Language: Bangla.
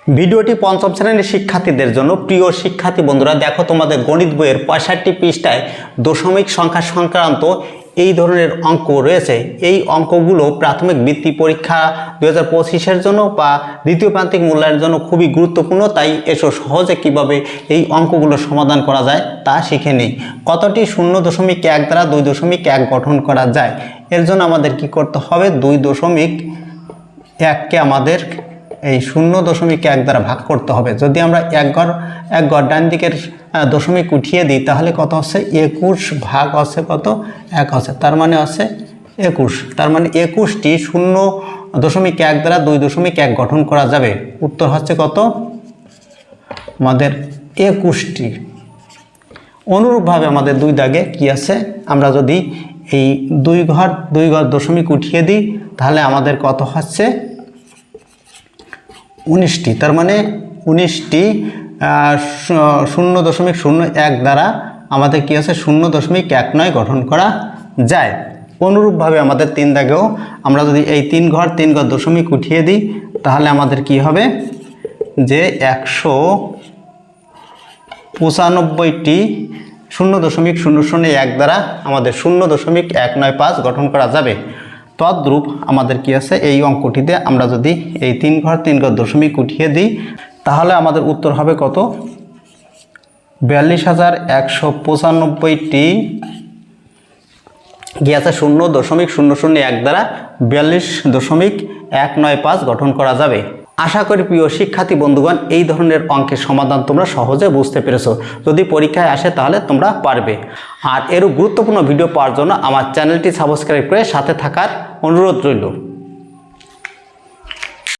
ভিডিওটি পঞ্চম শ্রেণীর শিক্ষার্থীদের জন্য। প্রিয় শিক্ষার্থী বন্ধুরা, দেখো তোমাদের গণিত বইয়ের 65 পৃষ্ঠায় দশমিক সংখ্যা সংক্রান্ত এই ধরনের অঙ্ক রয়েছে। এই অঙ্কগুলো প্রাথমিক বৃত্তি পরীক্ষা 2025-এর জন্য বা দ্বিতীয় প্রান্তিক মূল্যায়নের জন্য খুবই গুরুত্বপূর্ণ। তাই এসো সহজে কিভাবে এই অঙ্কগুলো সমাধান করা যায় তা শিখে নিই। কতটি 0.1 দ্বারা 2.1 গঠন করা যায়? এর জন্য আমাদের কি করতে হবে? 2.1কে আমাদের এই 0.1 দ্বারা ভাগ করতে হবে। যদি আমরা এক ঘর ডান দিকের দশমিক উঠিয়ে দিই তাহলে কত হচ্ছে? 21 ভাগ হচ্ছে কত? 1 হচ্ছে, তার মানে হচ্ছে 21। তার মানে 21টি 0.1 দ্বারা 2.1 গঠন করা যাবে। উত্তর হচ্ছে কত? আমাদের 21টি। অনুরূপভাবে আমাদের দুই দাগে কি আছে? আমরা যদি এই দুই ঘর দশমিক উঠিয়ে দিই তাহলে আমাদের কত হচ্ছে? 19টি। তার মানে 19টি 0.01 দ্বারা আমাদের কি আছে? 0.19 গঠন করা যায়। অনুরূপভাবে আমাদের তিন দাগেও আমরা যদি এই তিন ঘর দশমিক উঠিয়ে দিই তাহলে আমাদের কি হবে? যে 195টি 0.001 দ্বারা আমাদের 0.195 গঠন করা যাবে। তদ্রূপ আমাদের কি আছে? এই অঙ্কটিতে আমরা যদি এই তিন ঘর দশমিক উঠিয়ে দিই তাহলে আমাদের উত্তর হবে কত? 42,195টি কি আছে? 0.001 দ্বারা 42.195 গঠন করা যাবে। আশা করি প্রিয় শিক্ষার্থী বন্ধুগণ এই ধরনের অঙ্কের সমাধান তোমরা সহজে বুঝতে পেরেছো। যদি পরীক্ষায় আসে তাহলে তোমরা পারবে। আর এরও গুরুত্বপূর্ণ ভিডিও পাওয়ার জন্য আমার চ্যানেলটি সাবস্ক্রাইব করে সাথে থাকার অনুরোধ রইল।